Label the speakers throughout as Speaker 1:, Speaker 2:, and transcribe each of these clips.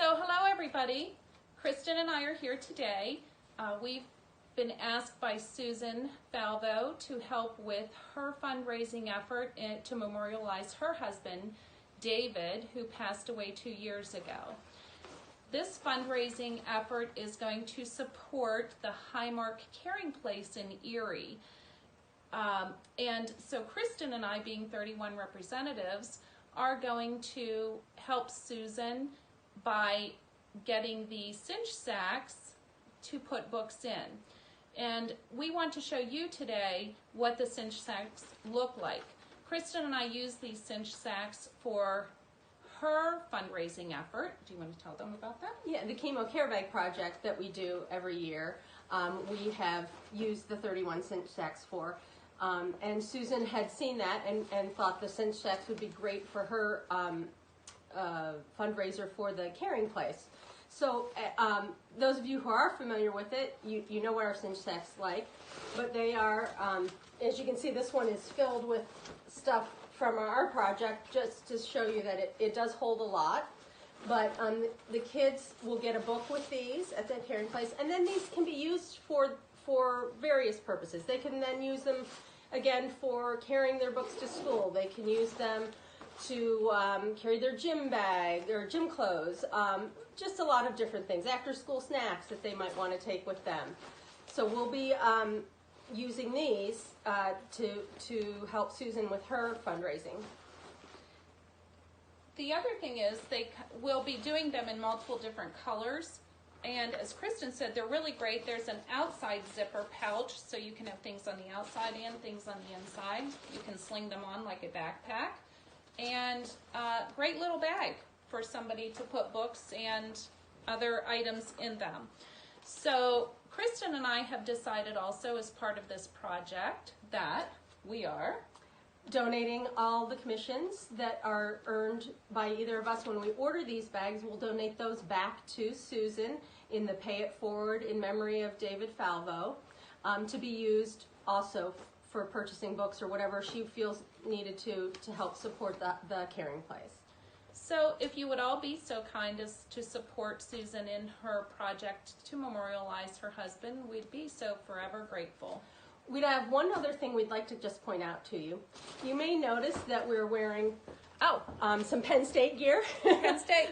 Speaker 1: So hello everybody, Kristen and I are here today. We've been asked by Susan Falvo to help with her fundraising effort to memorialize her husband, David, who passed away 2 years ago. This fundraising effort is going to support the Highmark Caring Place in Erie. And so Kristen and I, being 31 representatives, are going to help Susan by getting the cinch sacks to put books in. And we want to show you today what the cinch sacks look like. Kristen and I use these cinch sacks for her fundraising effort. Do you want to tell them about that?
Speaker 2: Yeah, the Chemo Care Bag project that we do every year, we have used the 31 cinch sacks for. And Susan had seen that and thought the cinch sacks would be great for her fundraiser for the Caring Place. So those of you who are familiar with it, you know what our cinch sacks like, but they are, as you can see, this one is filled with stuff from our project, just to show you that it does hold a lot. But the kids will get a book with these at the Caring Place, and then these can be used for various purposes. They can then use them again for carrying their books to school. They can use them to carry their gym bag or gym clothes, just a lot of different things. After school snacks that they might want to take with them. So we'll be using these to help Susan with her fundraising.
Speaker 1: The other thing is they will be doing them in multiple different colors. And as Kristen said, they're really great. There's an outside zipper pouch, so you can have things on the outside and things on the inside. You can sling them on like a backpack. And great little bag for somebody to put books and other items in them. So Kristen and I have decided also as part of this project that we are
Speaker 2: donating all the commissions that are earned by either of us when we order these bags. We'll donate those back to Susan in the Pay It Forward in memory of David Falvo, to be used also for purchasing books or whatever she feels needed to help support the Caring Place.
Speaker 1: So if you would all be so kind as to support Susan in her project to memorialize her husband, we'd be so forever grateful.
Speaker 2: We'd have one other thing we'd like to just point out to you. You may notice that we're wearing some Penn State gear.
Speaker 1: Penn State.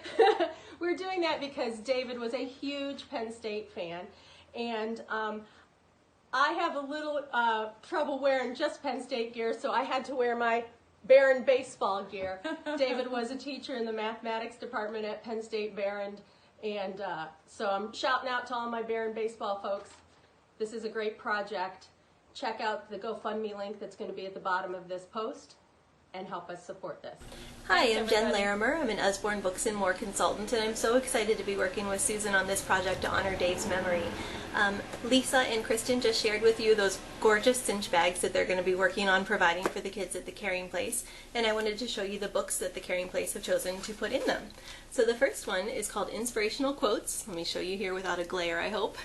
Speaker 2: We're doing that because David was a huge Penn State fan, and I have a little trouble wearing just Penn State gear, so I had to wear my Barron baseball gear. David was a teacher in the mathematics department at Penn State Barron, and so I'm shouting out to all my Barron baseball folks. This is a great project. Check out the GoFundMe link that's going to be at the bottom of this post and help us support this.
Speaker 3: Hi, I'm Jen Larimer. I'm an Usborne Books and More consultant, and I'm so excited to be working with Susan on this project to honor Dave's memory. Lisa and Kristen just shared with you those gorgeous cinch bags that they're going to be working on providing for the kids at the Caring Place, and I wanted to show you the books that the Caring Place have chosen to put in them. So the first one is called Inspirational Quotes. Let me show you here without a glare, I hope.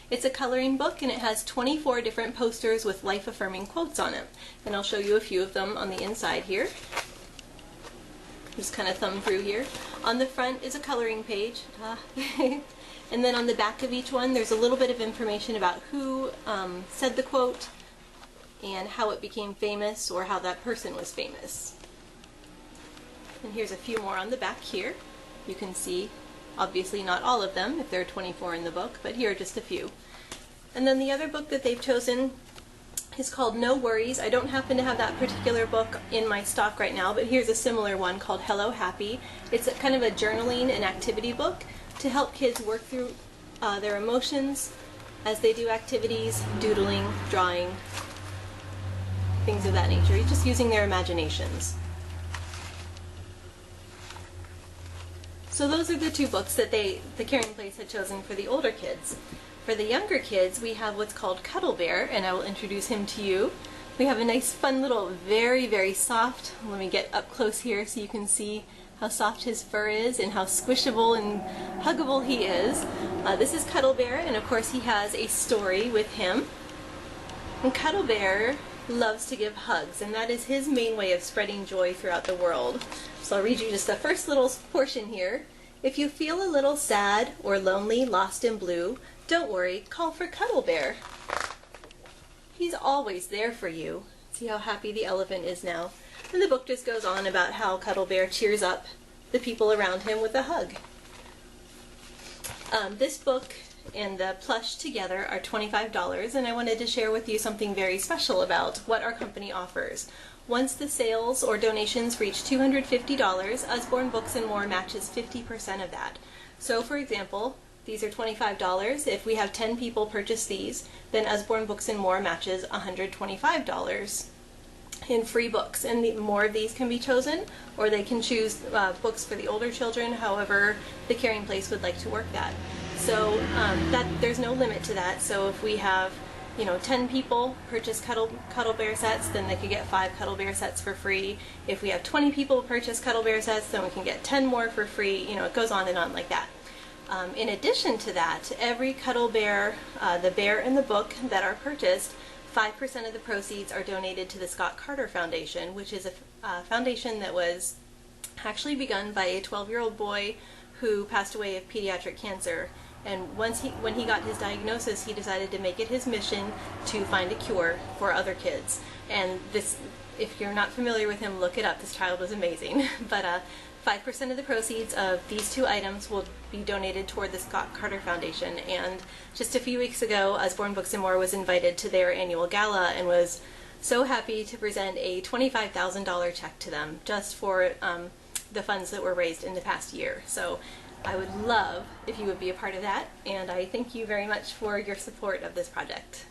Speaker 3: It's a coloring book, and it has 24 different posters with life-affirming quotes on it. And I'll show you a few of them on the inside here. Just kind of thumb through here. On the front is a coloring page. And then on the back of each one, there's a little bit of information about who said the quote and how it became famous or how that person was famous. And here's a few more on the back here. You can see, obviously not all of them if there are 24 in the book, but here are just a few. And then the other book that they've chosen is called No Worries. I don't happen to have that particular book in my stock right now, but here's a similar one called Hello Happy. It's kind of a journaling and activity book to help kids work through their emotions as they do activities, doodling, drawing, things of that nature, just using their imaginations. So those are the two books that the Caring Place had chosen for the older kids. For the younger kids, we have what's called Cuddle Bear, and I will introduce him to you. We have a nice, fun little, very, very soft, let me get up close here so you can see how soft his fur is and how squishable and huggable he is. This is Cuddle Bear, and of course he has a story with him. And Cuddle Bear loves to give hugs, and that is his main way of spreading joy throughout the world. So I'll read you just the first little portion here. If you feel a little sad or lonely, lost in blue, don't worry, call for Cuddle Bear. He's always there for you. See how happy the elephant is now. And the book just goes on about how Cuddle Bear cheers up the people around him with a hug. This book and the plush together are $25, and I wanted to share with you something very special about what our company offers. Once the sales or donations reach $250, Usborne Books and More matches 50% of that. So for example, these are $25. If we have 10 people purchase these, then Usborne Books and More matches $125 in free books. And more of these can be chosen, or they can choose books for the older children, however the Caring Place would like to work that. So there's no limit to that. So if we have 10 people purchase Cuddle Bear sets, then they could get 5 Cuddle Bear sets for free. If we have 20 people purchase Cuddle Bear sets, then we can get 10 more for free. It goes on and on like that. In addition to that, every Cuddle Bear, the bear and the book that are purchased, 5% of the proceeds are donated to the Scott Carter Foundation, which is a foundation that was actually begun by a 12-year-old boy who passed away of pediatric cancer. And when he got his diagnosis, he decided to make it his mission to find a cure for other kids. And this, if you're not familiar with him, look it up. This child was amazing. But 5% of the proceeds of these 2 items will be donated toward the Scott Carter Foundation. And just a few weeks ago, Usborne Books and More was invited to their annual gala and was so happy to present a $25,000 check to them just for the funds that were raised in the past year. So I would love if you would be a part of that, and I thank you very much for your support of this project.